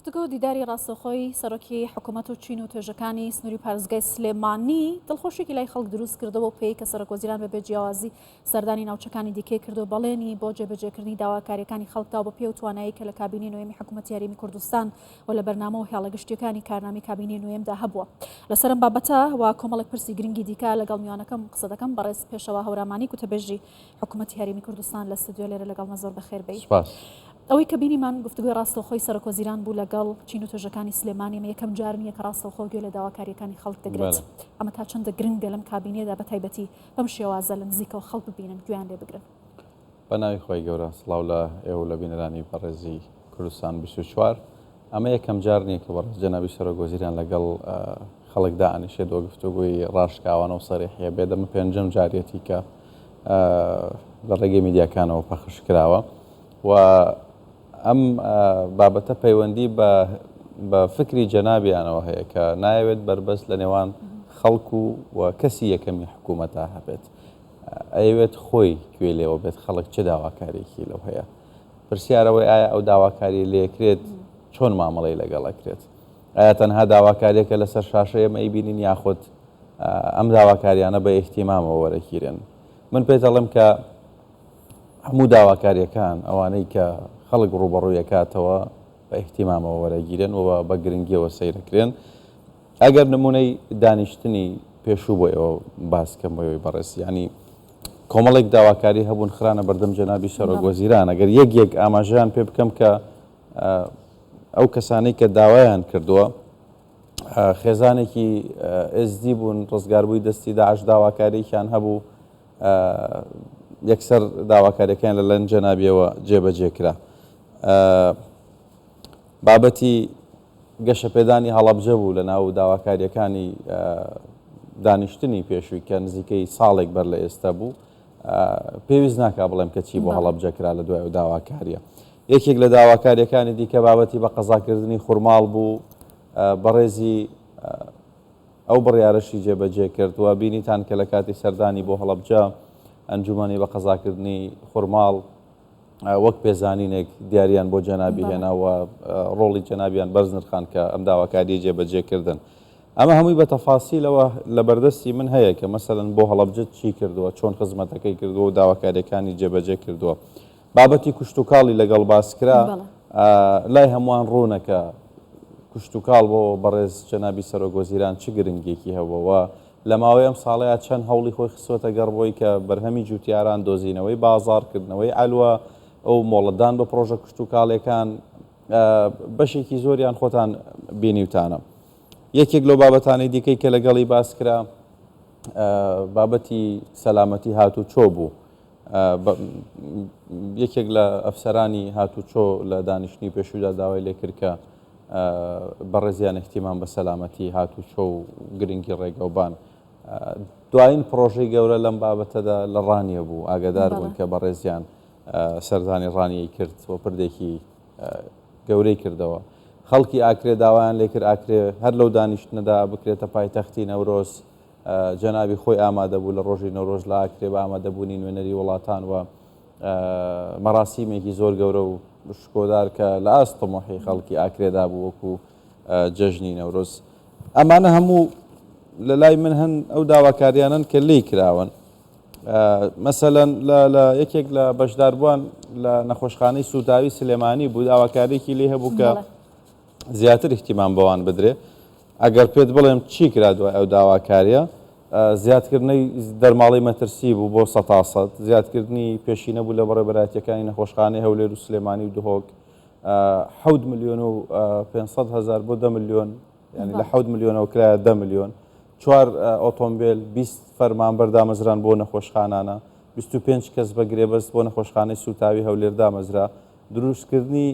گفتگۆ دیداری ڕاستەوخۆی سەرۆکی حکوومەت و چین و توێژەکانی سنووری پارێزگای سلێمانی دڵخۆشێکی لای خەڵک دروست کردەوە پێی کە سەرۆک وەزیران بەبێ جیاوازی سەردانی ناوچەکانی دیکەی کردو بەڵێنی بۆ جێبەجێکردنی داواکاریەکانی خەڵکدا بە پێ و توانایی کە لە کابینی نوێمی حکوومەتی هەرێمی کوردستان و لە بەرنامە و هێڵەگشتیەکانی کارنامەی کابینی نوێمدا هەبووە. لەسەرم بابەتە و کۆمەڵێک پرسی گرنگی دیکە لەگەڵ میوانەکەم قسە دەکەم بەڕێز پێشەوە هەورامانی کوتەبێژی حکوومەتی هەرێمی کوردستان لە ستودیۆ لێرە لەگەڵمە زۆر بەخێر بێی. ئەوەی کە بینیمان گفتگوی ڕاستەوخۆی سەرۆک وەزیران بوو لەگەڵ چین و توێژەکانی سلێمانی ئەمە یەکەم جار نییە کە ڕاستەوخۆ گوێ لە داواکاریەکانی خەڵک دەگرێت. ئەمە تا چەندە گرنگە لەم کابینێدا بە تایبەتی بەم شێوازە لە نزیکەوە خەڵک ببینن گوێیان لێ بگرن. بە ناوی خۆی گەورە سڵاو لە ئێوە لە بینەرانی بەڕێزی کوردستان 24 ئەمە یەکەم جار نییە کە بەڕێز جەنابی سەرۆک وەزیران لەگەڵ خەڵکدا ئەنیشێتەوە گفتوگوی ڕاشکاوانە و سەریحیە بێ دەمە پێنجەم جارێتی کە لە ڕێگەی میدیاکانەوە پەخش کراوە و ئەم بابەتە پەیوەندی بە فکری جەنابیانەوە هەیە کە نایەوێت بربەست لە نێوان خەڵکو و کەسی یەکەمی حکوومەتە هەبێت. ئەوێت خۆی کوێ لێەوە بێت خەڵک چه داواکارێکی لەو هەیە. پرسیارەوەی ئایا ئەو داواکاری لێکرێت چۆن مامەڵەی لەگەڵەکرێت؟ ئایا تەنها داواکاریەکە لەسەر شاشەیە ئەمە بینین یاخود ئەم داواکاریانە بە ئیحتیمامەوە وەرەگیرن؟ من پێ دەڵێم کە هەموو داواکاریەکان ئەوانەی کە خەڵک ڕوبەڕوویەکاتەوە بە احتیمامەوە وەرەگیرن و بە گرنگیەوە سەیرەکرێن. ئەگەر نمونەی دانیشتنی پێشوو بۆ ئێوە باسکەم بۆەوەی بەڕێز ینی کۆمەڵێک داواکاری هەبوون خرانە بەردەم جەنابی سەرۆک وەزیران ئەگەر یەک ئاماژەیان پێ بکەم کە ئەو کەسانەی کە داوایان کردووە خێزانێکی ئێزدی بوون ڕزگاربووی دەستی داعش داواکارییان هەبوو یەکسەر داواکاریەکان لە لەن جەنابیەوە جێبەجێکرا. بابەتی گەشەپێدانی هەڵەبجە بوو لە ناو داواکاریەکانی دانیشتنی پێشووی کە نزیکەی ساڵێک بەر لە ئێستا بوو پێویست ناکا بڵێم کە چی بۆ هەڵەبجەکرا لە دوای ئەو داواکاریە. یەکێک لە داواکاریەکانی دیکە بابەتی بە قەزاکردنی خوڕماڵ بوو بەڕێزی ئەو بڕیارەشی جێبەجێ کردووە. بینیتان کە لە کاتی سەردانی بۆ هەڵەبجە ئەنجومەنی بە قەزاکردنی خوڕماڵ وەک پێزانینێک دیاریان بۆ جەنابی هێناوە ڕۆڵی جەنابیان بەرزنرخان کە ئەم داواکاری جێبەجێکردن. ئەمە هەمووی بە تەفاسیلەوە لە بەردەستی من هەیە کە مەسەلەن بۆ هەڵەبجە چی کردووە، چۆن خزمەتەکەی کردووە و داواکاریەکانی جێبەجێ کردووە. بابەتی کوشتتوکاڵی لەگەڵ باسکرا لای هەمووان ڕوونەکە کوشتتوکاڵ بۆ بەڕێز جەنابی سەرۆک وەزیران چ گرنگێکی هەبووە لە ماوەی ئەم ساڵەیە چەند هەوڵی خۆی خستوەتە گەڕبۆی کە بەرهەمی جوتیاران دۆزینەوەی بازاڕکردنەوەی ئەلوە ئەو مۆڵەتدان بە پرۆژە کوشتتوکاڵەکان بەشێکی زۆریان خۆتان بینیوتانە. یەکێک لەو بابەتانی دیکەی کە لەگەڵی باسکرا بابەتی سەلامەتی هاتوچۆ بوو. یەکێک لە ئەفسەرانی هاتوچۆ لە دانیشتنی پێشوودا داوای لێ کرد کە بەڕێزیان احتیمام بە سەلامەتی هاتوچۆ و گرنگی ڕێگەوبان. دوایین پرۆژەی گەورە لەم بابەتەدا لە ڕانیە بوو ئاگادار بوون کە بەڕێزیان سەردانی ڕانیەی کرد و پردێکی گەورەی کردەوە. خەڵکی ئاکرێ داوایان لێ کرد ئاکرێ هەر لەو دانیشتنەدا بکرێتە پایتەختی نەورۆز. جەنابی خۆی ئامادە بوو لە ڕۆژی نەورۆژ لە ئاکرێ بە ئامادەبوونی نوێنەری وڵاتان و مەراسیمێکی زۆر گەورە و شکۆدار کە لە ئاستەمۆحی خەڵکی ئاکرێدا بوو وەکو جەژنی نەورۆز. ئەمانە هەموو لە لای من هەن ئەو داواکاریانن کە لی کراون. مەسەلەن لە یەکێک لە بەشداربووان لە نەخۆشخانەی سوتاوی سلێمانی بوو داواکارێکی لێ هەبوو کە زیاتر احتیمام بەوان بدرێ. ئەگەر پێت بڵێم چی کرا دوای ئەو داواکاریە زیادکردنەوەی دەرماڵی مەترسی بوو بۆ 100 زیادکردنی پێشینە بوو لە بەڕێبەراتیەکانی نەخۆشخانەی هەولێر و سلێمانی و دهۆک 7 ملیۆن و 500 هزار بۆ 10 ملیۆن ینی لە 7 ملیۆنەوە کرایە 10 ملیۆن 4 ئۆتۆمبیل 20 فەرمانبەر دامەزران بۆ نەخۆشخانانە 25 کەس بە گرێبەست بۆ نەخۆشخانەی سوتاوی هەولێر دامەزرا. دروستکردنی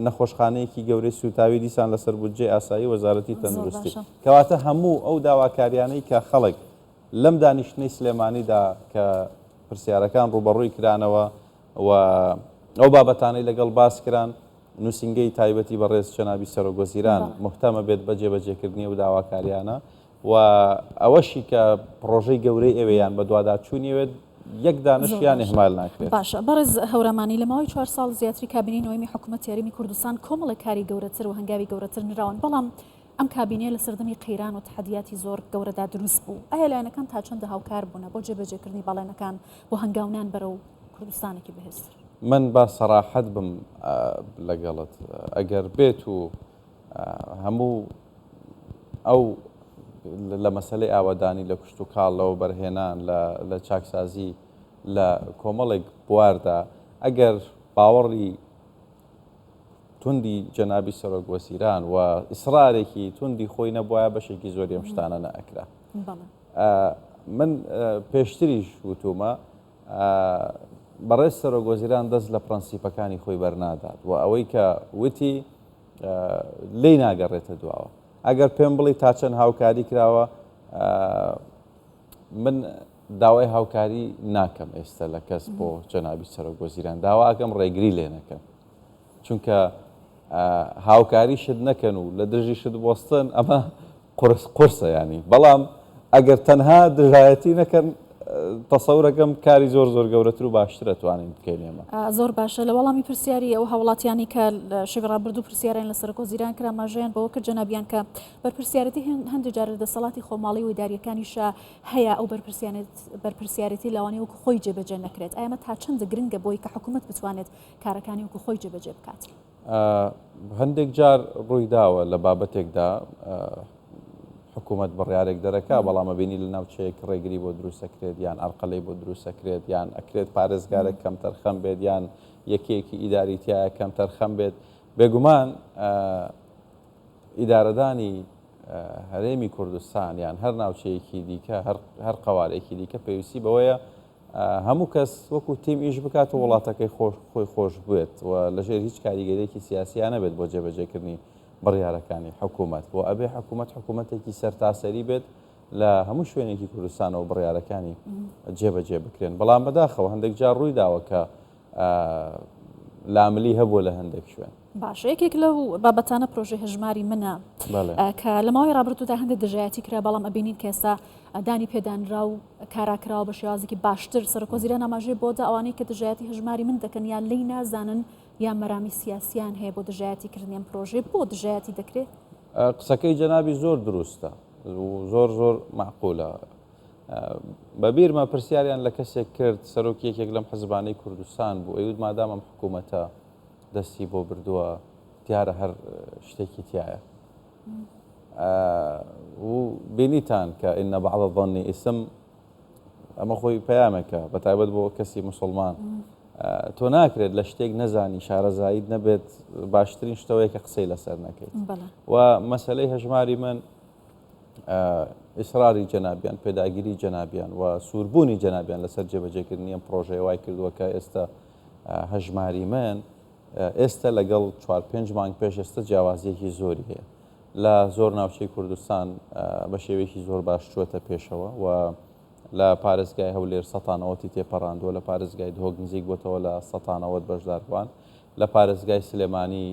نەخۆشخانەیەکی گەورەی سوتاوی دیسان لەسەر بودجێ ئاسایی وەزارەتی تەندروستی. کەواتە هەموو ئەو داواکاریانەی کە خەڵک لەم دانیشتنەی سلێمانیدا کە پرسیارەکان ڕوبەڕووی کرانەوە و ئەو بابەتانەی لەگەڵ باس کران نووسنگەی تایبەتی بەڕێز جەنابی سەرۆک وەزیران محتەمە بێت بە جێبەجێکردنی و داواکاریانە و ئەوەشی کە پرۆژەی گەورەی ئێوەیان بە دوواداچوونیوێت یەک دانشیان هێمال ناکرێت. باشە بەڕێز هەورەمانی لەماوەی 4 ساڵ زیاتری کابینەی نوێمی حکوومەت یاریمی کوردستان کۆمەڵی کاری گەورەتر و هەنگاوی گەورەتر نراون بەڵام ئەم کابینەیە لە سەردەمی قەیران و تحدیاتی زۆر گەورەدا دروست بوو. ئایا لایەنەکان تا چەندە هاوکار بوونە بۆ جێبەجێکردنی باڵێنەکان بۆ هەنگاونان بەرەو کوردستانێکی بەهێزتر؟ من با سەراحەت بم لەگەڵت ئەگەر بێت و هەموو ئەو لە مەسلەی ئاوادانی لە کوشت و کاڵەوە بەرهێنان لە چاکسازی لە کۆمەڵێک بواردا ئەگەر باوەڕی توندی جەنابی سەرۆک وەزیران و ئیسرارێکی توندی خۆی نەبووایە بەشێکی زۆری ئەم شتانە نەئەکرا. من پێشتریش وتومە بەڕێز سەرۆک وەزیران دەست لە پرەنسیپەکانی خۆی بەرنادات و ئەوەی کە وتی لێی ناگەڕێتە دواوە. ئەگەر پێم بڵی تا چەند هاوکاری کراوە من داوای هاوکاری ناکەم ئێستا لە کەس بۆ جەنابی سەرۆک وەزیران داواکەم ڕێگری لێ نەکەم چونکە هاوکاری شت نەکەن و لە دژی شت بۆستن ئەمە قورسە ینی بەڵام ئەگەر تەنها دژایەتی نەکەن تەسەورەکەم کاری زۆر زۆر گەورەتر و باشترە توانین بکەین ئێمە. زۆر باشە لە وەڵامی پرسیاری ئەو هاوڵاتیانی کە شێوی ڕابردوو پرسیاریان لە سەرۆک وەزیران کرا ماژەیان بەوە کرد جەنابیان کە بەرپرسیارەتی هەندێک جار دەسەڵاتی خۆماڵی و ئیداریەکانیشە هەیە ئەو بەرپرسیارەتی لاوانی وەکو خۆی جێبەجێ نەکرێت. ئەمە تا چەندە گرنگە بۆی کە حکوومەت بتوانێت کارەکانی وەکو خۆی جێبەجێ بکات؟ هەندێک جار ڕووی داوە لە بابەتێکدا حکوومەت بڕیارێک دەرەکا بەڵامە بینی لە ناوچەیەک ڕێگری بۆ دروستەکرێت یان ئەرقەلەی بۆ دروستەکرێت یان ئەکرێت پارێزگارێک کەم تەرخەم بێت یان یەکێکی ئیداریتیایە کەم تەرخەم بێت بێگومان ئیدارەدانی هەرێمی کوردستان یان هەر ناوچەیەکی دیکە هەر قەوارێکی دیکە پێویستی بەوەیە هەموو کەس وەکو تیم ئیش بکات و وڵاتەکەی خۆی خۆش بێت و لەژێر هیچ کاریگەرێکی سیاسیان نەبێت بۆ جێبەجێکردنی بڕیارەکانی حکوومەت بۆ ئەبێ حکوومەتێکی سەرتاسەری بێت لە هەموو شوێنێکی کوردستانەوە بڕیارەکانی جێبەجێ بکرێن بەڵام بەداخەوە هەندێک جار ڕووی داوە کە لاملی هەبووە لە هەندێک شوێن. باش یەکێک لەو بابەتانە پرۆژەی هەژماری منە کە لە ماوەی ڕابردوودا هەندێک دژایەتی کرا بەڵام ئەبینین کە ئێستا دانی پێدانرا و کاراکراوە بە شێوازێکی باشتر سەرۆک وەزیران ئاماژەی بۆدا ئەوانەی کە دژایەتی هەژماری من دەکەن یان لی نازانن یان مەرامی سیاسیان هەیە بۆ دژایەتی کردنیان پرۆژێ بۆ دژایەتی دەکرێت؟ قسەکەی جەنابی زۆر دروستە زۆر زۆر معقولە. بەبیرمە پرسیاریان لە کەسێک کرد سەرۆک یەکێک لەم حزبانەی کوردستان بوو ئەیود مادام ئەم حکوومەتە دەستی بۆ بردووە دیارە هەر شتێکی تایە و بینیتان کە ئینە بەعض الظن ئیسم ئەمە خۆی پەیامێکە بەتایبەت بۆ کەسی موسڵمان تۆ ناکرێت لە شتێک نەزانی شارەزایید نەبێت باشترین شتەوەی کە قسەی لەسەر نەکەیت و مەسەلەی هەژماری من ئیسراری جەنابیان پێداگیری جەنابیان و سووربوونی جەنابیان لەسەر جێبەجێکردنی ئەم پرۆژەیە وای کردووە کە ئێستا هەژماری من ئێستا لەگەڵ 4-5 مانگ پێش ئێستا جیاوازیەکی زۆری هەیە لە زۆر ناوچەی کوردستان بە شێوەیەکی زۆر باش چووەتە پێشەوە و لە پارێزگای هەولێر 100 تێپەڕاندووە لە پارێزگای دهۆک نزیک بۆتەوە لە 100 بەشداربووان لە پارێزگای سلێمانی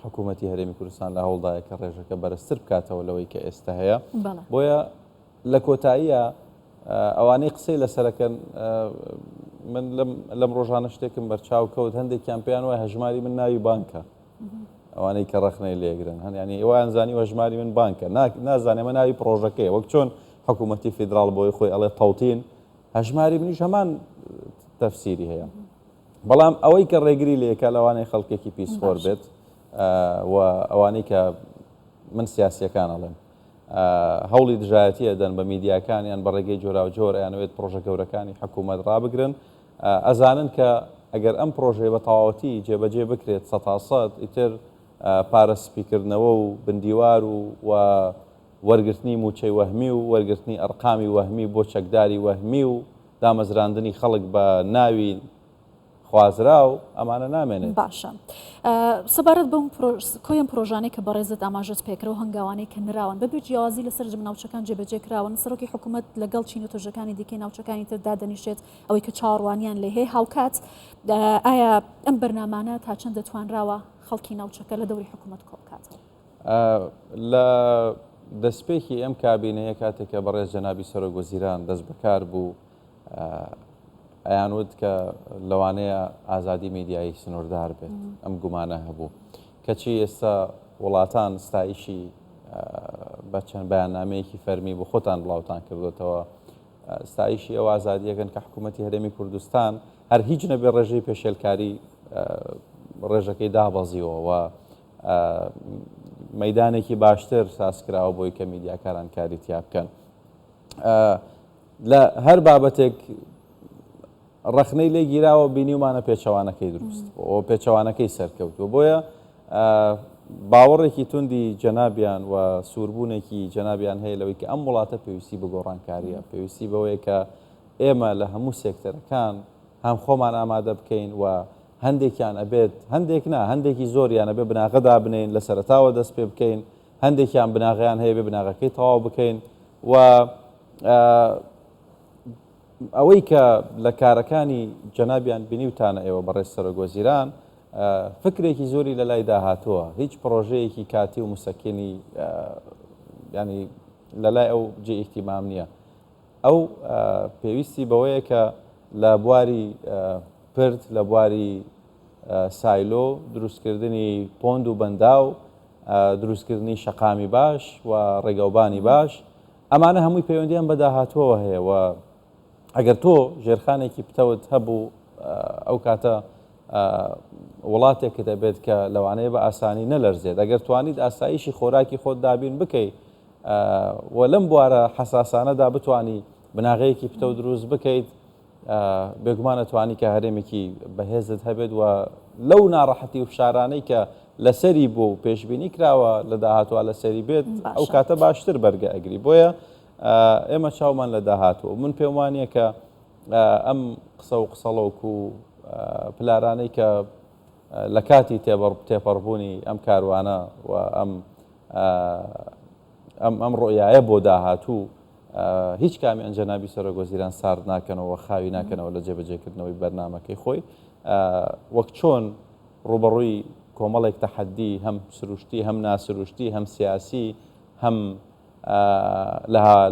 حکوومەتی هەرێمی کوردستان لە هەوڵدایە کە ڕێژەکە بەرزتر بکاتەوە لەوەی کە ئێستا هەیە بۆیە لە کۆتاییە ئەوانەی قسەی لەسەرەکەن من لەم ڕۆژانە شتێکم بەرچاو کەوت هەندێکیان پێیان وایە هەژماری من ناوی بانکە ئەوانەی کە ڕەخنەی لێگرن هەنیانی ئێوەیان زانی هەژماری من بانکە نازانێمە ناوی پرۆژەکەی وەک چۆن حکوومەتی فیدراڵ بۆی خۆی ئەڵێ تەوتین هەژماری منیش هەمان تەفسیری هەیە بەڵام ئەوەی کە ڕێگری لێکە لەوانەی خەڵکێکی پیسخۆر بێت و ئەوانەی کە من سیاسیەکان ئەڵێم هەوڵی دژایەتی ئەدەن بە میدیاکانیان بە ڕێگەی جۆرا و جۆر یانوێت پرۆژە گەورەکانی حکوومەت ڕابگرن ئەزانن کە ئەگەر ئەم پرۆژەی بە تەواوەتی جێبەجێ بکرێت 100% ئیتر پارە سپیکردنەوە و بندیوار و وەرگرتنی موچەی وەهمی و وەرگرتنی ئەرقامی وەهمی بۆ چەکداری وەهمی و دامەزراندنی خەڵک بە ناوی خوازرا و ئەمانە نامێنێت. باشە سەبارەت بەم کۆیان پرۆژانەی کە بەڕێزت ئاماژەت پێکرە و هەنگاوانەی کە نراون بەبێ جیاوازی لەسەر ناوچەکان جێبەجێکراون سەرۆکی حکوومەت لەگەڵ چین و تۆژەکانی دیکەی ناوچەکانی تر دادەنیشێت ئەوەی کە چاوەڕوانیان لێ هەیە هاوکات ئایا ئەم بەرنامانە تا چەند دەتوانراوە خەڵکی ناوچەکە لە دەوری حکوومەت کۆ بکاتەوە؟ لە دەستپێکی ئەم کابینەیە کاتێکە بەڕێز جەنابی سەرۆک وەزیران دەست بەکار بوو ئەیانوت کە لەوانەیە ئازادی میدیایی سنووردار بێت ئەم گومانە هەبوو کەچی ئێستا وڵاتان ستایشی بە چەند بەیاننامەیەکی فەرمی بۆ خۆتان بڵاوتان کردوێتەوە ستایشی ئەو ئازادیەکەن کە حکوومەتی هەرێمی کوردستان هەر هیچ نەبێ ڕێژەی پێشێلکاری ڕێژەکەی دابەزیەوە و مەدانێکی باشتر سازکراوە بۆی کە میدیاکاران کاری تیا بکەن لە هەر بابەتێک ڕخنەی لێ گیراوە بینیومانە پێچەوانەکەی دروست ئەو پێچەوانەکەی سەرکەوتووە بۆیە باوەڕێکی توندی جەنابیان و سووربوونێکی جەنابیان هەیە لەوەی کە ئەم وڵاتە پێویستی بە گۆڕانکاریە پێویستی بەوەیە کە ئێمە لە هەموو سێکتەرەکان هەم خۆمان ئامادە بکەین و هەندێکیان ئەبێت هەندێک نا هەندێکی زۆریان ئەبێ بناغەدا بنین لە سەرەتاوە دەست پێ بکەین هەندێکیان بناغیان هەیە بێ بناغەکەی تەواو بکەین و ئەوەی کە لە کارەکانی جەنابیان بینیوتانە ئێوە بەڕێز سەرۆکوەزیران فکرێکی زۆری لە لای داهاتووە هیچ پرۆژەیەکی کاتی و موسەکێنی ینی لەلای ئەو جێ ئیحتیمام نییە ئەو پێویستی بەوەیە کە لە بواری پرد لە بواری سایلۆ دروستکردنی پۆند و بەنداو دروستکردنی شەقامی باش و ڕێگەوبانی باش ئەمانە هەمووی پەیوەندیان بە داهاتووەوە هەیە و ئەگەر تۆ ژێرخانێکی پتەوت هەبوو ئەو کاتە وڵاتێکت دەبێت کە لەوانەیە بە ئاسانی نەلەرزێت ئەگەر توانیت ئاسایشی خۆراکی خۆت دابین بکەیت و لەم بوارە حساسانەدا بتانی بناغەیەکی پتە و دروست بکەیت بێگومانە توانی کە هەرێمێکی بەهێزت هەبێت و لەو ناڕەحەتی و فشارانەی کە لەسەری بۆ پێشبینی کراوە لە داهاتوە لەسەری بێت ئەو کاتە باشتر بەرگە ئەگری بۆیە ئێمە چاومان لە داهاتوە من پێم وانیە کە ئەم قسە و قسەڵۆک و پلارانەی کە لە کاتی تێپەڕبوونی ئەم کاروانە و ئەم ڕۆیایە بۆ داهاتوو هیچ کامیان جەنابی سەرۆکوەزیران سارد ناکەنەوە خاوی ناکەنەوە لە جێبەجێکردنەوەی بەرنامەکەی خۆی وەک چۆن ڕوبەڕووی کۆمەڵێک تەحەدی هەم سروشتی هەم ناسروشتی هەم سیاسی هەم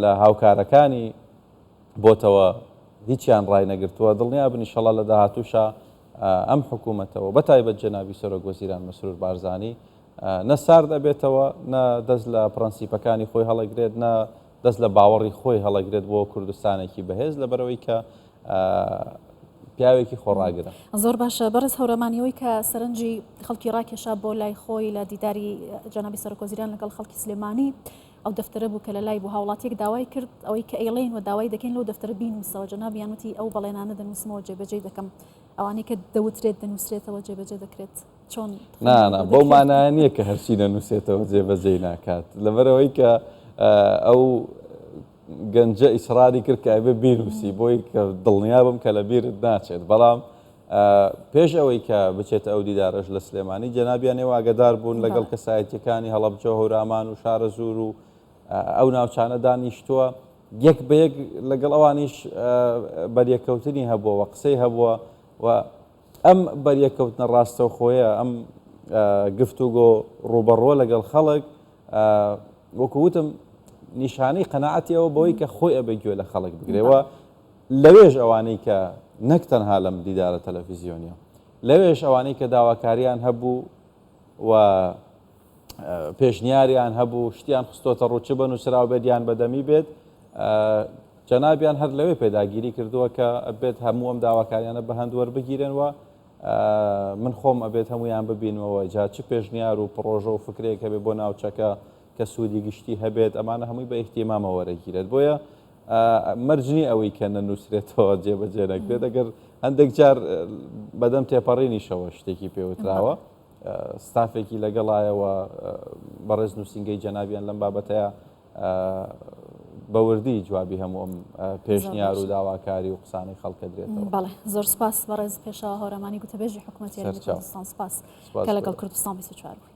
لە هاوکارەکانی بۆتەوە هیچیان ڕای نەگرتووە دڵنیا بن ئینشەڵا لە داهاتووشە ئەم حکوومەتەوە بەتایبەت جەنابی سەرۆکوەزیران مەسرور بارزانی نە سارد ئەبێتەوە نە دەست لە پرەنسیپەکانی خۆی هەڵەگرێت نە دەست لە باوەڕی خۆی هەڵەگرێت بۆ کوردستانێکی بەهێز لەبەرەوەی کە پیاوێکی خۆڕاگرە زۆر باشە بەڕێز هەورەمانیەوەی کە سەرنجی خەڵکی ڕاکێشا بۆ لای خۆی لە دیداری جەنابی سەرۆکوەزیران لەگەڵ خەڵکی سلێمانی ئەو دەفتەرە بوو کە لە لای بۆ هاوڵاتێک داوای کرد ئەوەی کە ئێڵین و داوای دەکەین لەو دەفتەرە بینوسەوە جەنابیان وتی ئەو بەڵێنانە دەنووسمەوە جێبەجێ دەکەم ئەوانەی کە دەوترێت دەنووسرێتەوە جێبەجێ دەکرێت چۆن بەو مانایە نییە کە هەرچی دەنووسێتەوە جێبەجێ ناکات لەبەرەوەی کە ئەو گەنجە ئیسراری کرد کە ئەبێ بینوسی بۆی کە دڵنیا بم کە لە بیرت ناچێت بەڵام پێش ئەوەی کە بچێتە ئەو دیدارەش لە سلێمانی جەنابیان ێوە ئاگادار بوون لەگەڵ کەسایەتیەکانی هەڵەبجە هەورامان و شارە زور و ئەو ناوچانە دانیشتووە یەک بە یەک لەگەڵ ئەوانیش بەریەکەوتنی هەبووە و قسەی هەبووە و ئەم بەریەکەوتنە ڕاستەوخۆیە ئەم گفتوگۆ ڕوبەڕۆ لەگەڵ خەڵک وەکووتم نیشانەی قەناعەتیەوە بەوەی کە خۆی ئەبێ گوێ لە خەڵک بگرێەوە لەوێژ ئەوانەی کە نەک تەنها لەم دیدارە تەلەڤیزیۆنیە لەوێش ئەوانەی کە داواکاریان هەبوو و پێشنیاریان هەبوو شتیان خستۆتە ڕوو چ بەنووسراو بێت یان بەدەمی بێت جەنابیان هەر لەوێ پێداگیری کردووە کە ئەبێت هەموو ئەم داواکاریانە بە هەندوەربگیرن و من خۆم ئەبێت هەمویان ببینەوە جا چ پێشنیار و پرۆژە و فرکرێک هەبێت بۆ ناوچەکە کە سوودی گشتی هەبێت ئەمانە هەمووی بە ئیحتیمامە وەرەگیرێت بۆیە مەرجنی ئەوەی کە نەنووسرێتەوە جێبەجێ نەکرێت ئەگەر هەندێک جار بەدەم تێپەڕێنیشەوە شتێکی پێوتراوە ستافێکی لەگەڵایەوە بەڕێز نووسنگەی جەنابیان لەم بابەتەیە بەوردی جوابی هەموو ئەم پێشنیار و داواکاری و قسانەی خەڵکە درێتەوە. بەڵێ زۆر سپاس بەڕێز پێشەوە هەورەمانی گوتەبێژی حکوومەتی هەرێمی کوردستان سپاس کە لەگەڵ کوردستان 24